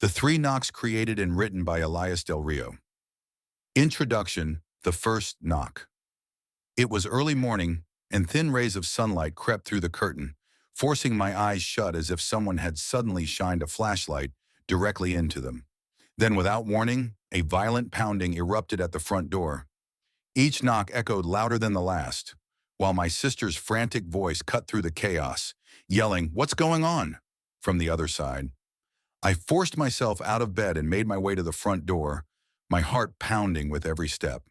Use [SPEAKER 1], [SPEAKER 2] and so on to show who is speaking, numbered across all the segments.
[SPEAKER 1] The Three Knocks created and written by Elias Del Rio. Introduction, the first knock. It was early morning, and thin rays of sunlight crept through the curtain, forcing my eyes shut as if someone had suddenly shined a flashlight directly into them. Then, without warning, a violent pounding erupted at the front door. Each knock echoed louder than the last, while my sister's frantic voice cut through the chaos, yelling, "What's going on?" from the other side. I forced myself out of bed and made my way to the front door, my heart pounding with every step.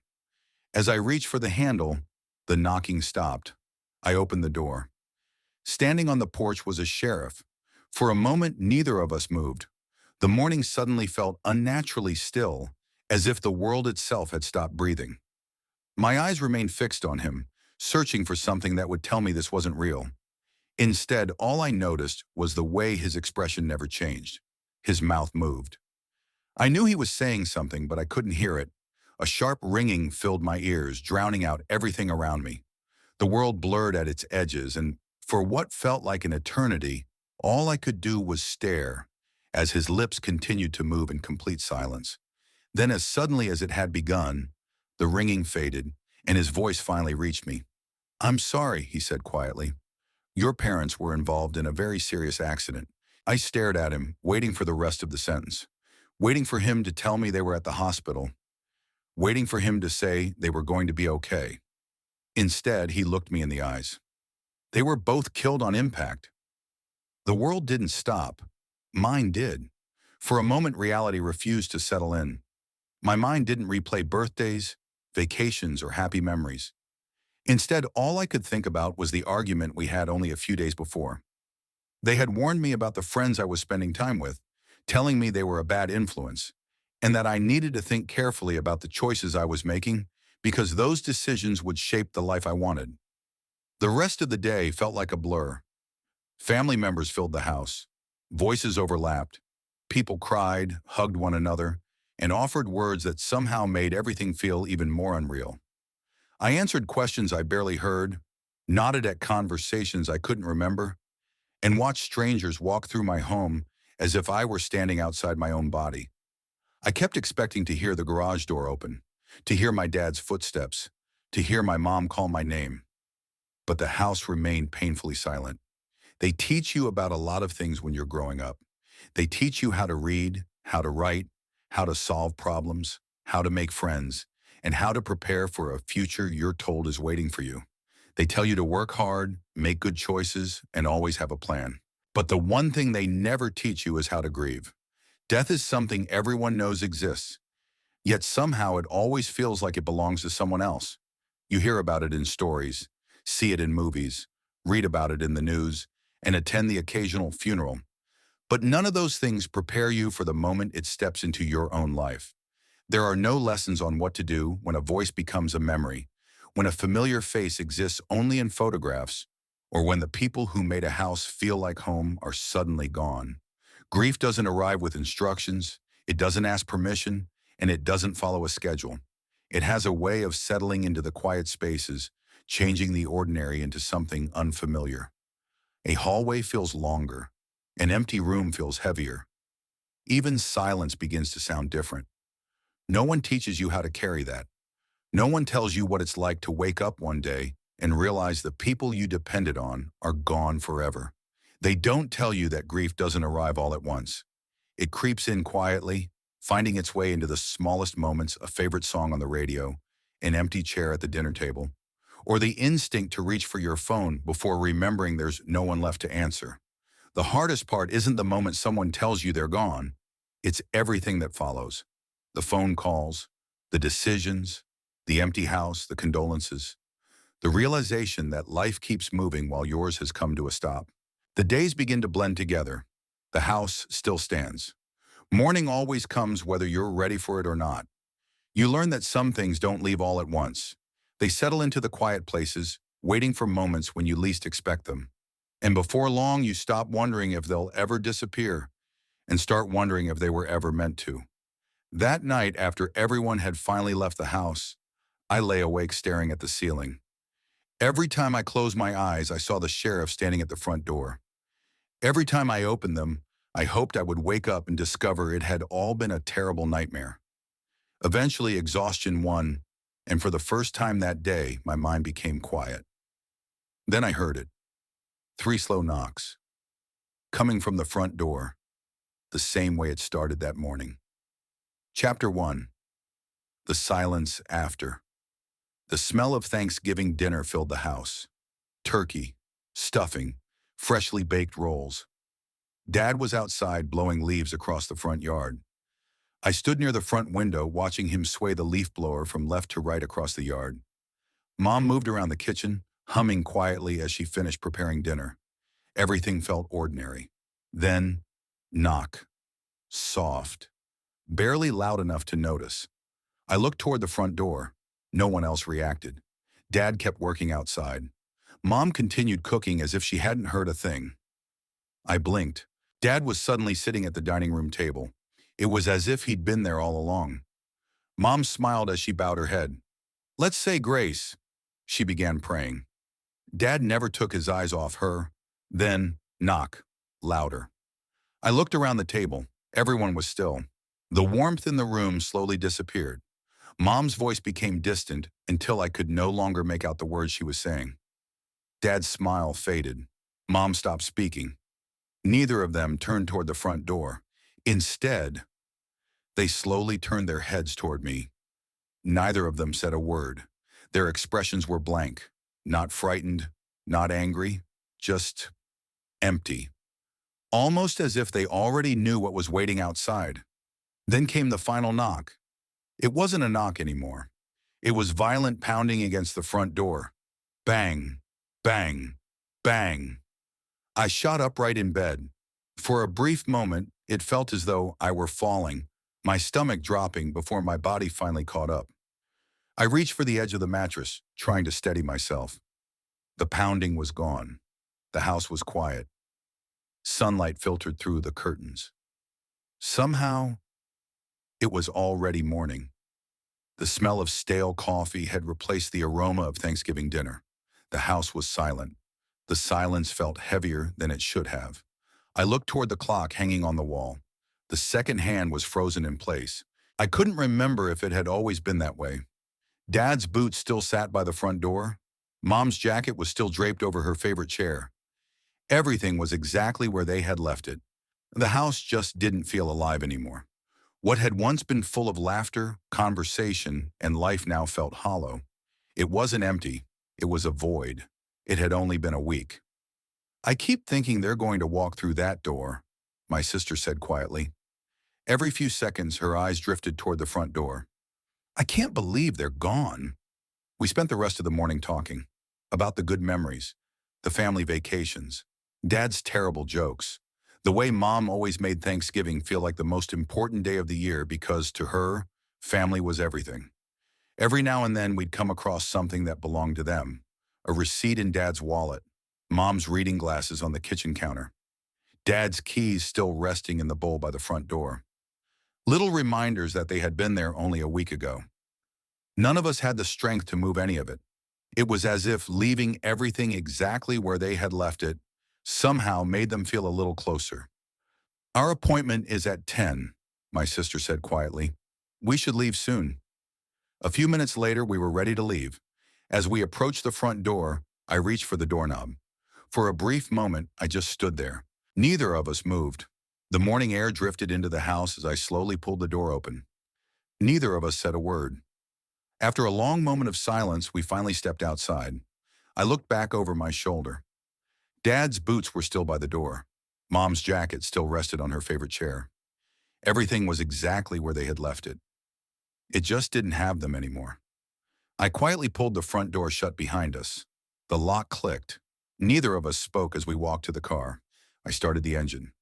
[SPEAKER 1] As I reached for the handle, the knocking stopped. I opened the door. Standing on the porch was a sheriff. For a moment, neither of us moved. The morning suddenly felt unnaturally still, as if the world itself had stopped breathing. My eyes remained fixed on him, searching for something that would tell me this wasn't real. Instead, all I noticed was the way his expression never changed. His mouth moved. I knew he was saying something, but I couldn't hear it. A sharp ringing filled my ears, drowning out everything around me. The world blurred at its edges, and for what felt like an eternity, all I could do was stare, as his lips continued to move in complete silence. Then, as suddenly as it had begun, the ringing faded, and his voice finally reached me. "I'm sorry," he said quietly. "Your parents were involved in a very serious accident." I stared at him, waiting for the rest of the sentence, waiting for him to tell me they were at the hospital, waiting for him to say they were going to be okay. Instead, he looked me in the eyes. "They were both killed on impact." The world didn't stop. Mine did. For a moment, reality refused to settle in. My mind didn't replay birthdays, vacations, or happy memories. Instead, all I could think about was the argument we had only a few days before. They had warned me about the friends I was spending time with, telling me they were a bad influence, and that I needed to think carefully about the choices I was making because those decisions would shape the life I wanted. The rest of the day felt like a blur. Family members filled the house. Voices overlapped. People cried, hugged one another, and offered words that somehow made everything feel even more unreal. I answered questions I barely heard, nodded at conversations I couldn't remember, and watched strangers walk through my home as if I were standing outside my own body. I kept expecting to hear the garage door open, to hear my dad's footsteps, to hear my mom call my name. But the house remained painfully silent. They teach you about a lot of things when you're growing up. They teach you how to read, how to write, how to solve problems, how to make friends, and how to prepare for a future you're told is waiting for you. They tell you to work hard, make good choices, and always have a plan. But the one thing they never teach you is how to grieve. Death is something everyone knows exists, yet somehow it always feels like it belongs to someone else. You hear about it in stories, see it in movies, read about it in the news, and attend the occasional funeral. But none of those things prepare you for the moment it steps into your own life. There are no lessons on what to do when a voice becomes a memory, when a familiar face exists only in photographs, or when the people who made a house feel like home are suddenly gone. Grief doesn't arrive with instructions, it doesn't ask permission, and it doesn't follow a schedule. It has a way of settling into the quiet spaces, changing the ordinary into something unfamiliar. A hallway feels longer. An empty room feels heavier. Even silence begins to sound different. No one teaches you how to carry that. No one tells you what it's like to wake up one day and realize the people you depended on are gone forever. They don't tell you that grief doesn't arrive all at once. It creeps in quietly, finding its way into the smallest moments: a favorite song on the radio, an empty chair at the dinner table, or the instinct to reach for your phone before remembering there's no one left to answer. The hardest part isn't the moment someone tells you they're gone. It's everything that follows. The phone calls, the decisions, the empty house, the condolences. The realization that life keeps moving while yours has come to a stop. The days begin to blend together. The house still stands. Morning always comes whether you're ready for it or not. You learn that some things don't leave all at once. They settle into the quiet places, waiting for moments when you least expect them. And before long, you stop wondering if they'll ever disappear and start wondering if they were ever meant to. That night, after everyone had finally left the house, I lay awake staring at the ceiling. Every time I closed my eyes, I saw the sheriff standing at the front door. Every time I opened them, I hoped I would wake up and discover it had all been a terrible nightmare. Eventually, exhaustion won, and for the first time that day, my mind became quiet. Then I heard it. 3 slow knocks, coming from the front door, the same way it started that morning. Chapter 1. The silence after. The smell of Thanksgiving dinner filled the house. Turkey, stuffing, freshly baked rolls. Dad was outside blowing leaves across the front yard. I stood near the front window watching him sway the leaf blower from left to right across the yard. Mom moved around the kitchen, humming quietly as she finished preparing dinner. Everything felt ordinary. Then, knock. Soft. Barely loud enough to notice. I looked toward the front door. No one else reacted. Dad kept working outside. Mom continued cooking as if she hadn't heard a thing. I blinked. Dad was suddenly sitting at the dining room table. It was as if he'd been there all along. Mom smiled as she bowed her head. "Let's say grace," she began praying. Dad never took his eyes off her. Then, knock. Louder. I looked around the table. Everyone was still. The warmth in the room slowly disappeared. Mom's voice became distant until I could no longer make out the words she was saying. Dad's smile faded. Mom stopped speaking. Neither of them turned toward the front door. Instead, they slowly turned their heads toward me. Neither of them said a word. Their expressions were blank. Not frightened, not angry, just empty. Almost as if they already knew what was waiting outside. Then came the final knock. It wasn't a knock anymore. It was violent pounding against the front door. Bang, bang, bang. I shot upright in bed. For a brief moment, it felt as though I were falling, my stomach dropping before my body finally caught up. I reached for the edge of the mattress, trying to steady myself. The pounding was gone. The house was quiet. Sunlight filtered through the curtains. Somehow, it was already morning. The smell of stale coffee had replaced the aroma of Thanksgiving dinner. The house was silent. The silence felt heavier than it should have. I looked toward the clock hanging on the wall. The second hand was frozen in place. I couldn't remember if it had always been that way. Dad's boots still sat by the front door. Mom's jacket was still draped over her favorite chair. Everything was exactly where they had left it. The house just didn't feel alive anymore. What had once been full of laughter, conversation, and life now felt hollow. It wasn't empty. It was a void. It had only been a week. "I keep thinking they're going to walk through that door," my sister said quietly. Every few seconds, her eyes drifted toward the front door. "I can't believe they're gone." We spent the rest of the morning talking about the good memories, the family vacations, Dad's terrible jokes, the way Mom always made Thanksgiving feel like the most important day of the year because, to her, family was everything. Every now and then, we'd come across something that belonged to them. A receipt in Dad's wallet, Mom's reading glasses on the kitchen counter, Dad's keys still resting in the bowl by the front door. Little reminders that they had been there only a week ago. None of us had the strength to move any of it. It was as if leaving everything exactly where they had left it somehow made them feel a little closer. "Our appointment is at 10, my sister said quietly. "We should leave soon." A few minutes later, we were ready to leave. As we approached the front door, I reached for the doorknob. For a brief moment, I just stood there. Neither of us moved. The morning air drifted into the house as I slowly pulled the door open. Neither of us said a word. After a long moment of silence, we finally stepped outside. I looked back over my shoulder. Dad's boots were still by the door. Mom's jacket still rested on her favorite chair. Everything was exactly where they had left it. It just didn't have them anymore. I quietly pulled the front door shut behind us. The lock clicked. Neither of us spoke as we walked to the car. I started the engine.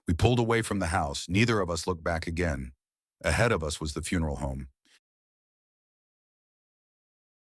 [SPEAKER 1] We pulled away from the house. Neither of us looked back again. Ahead of us was the funeral home.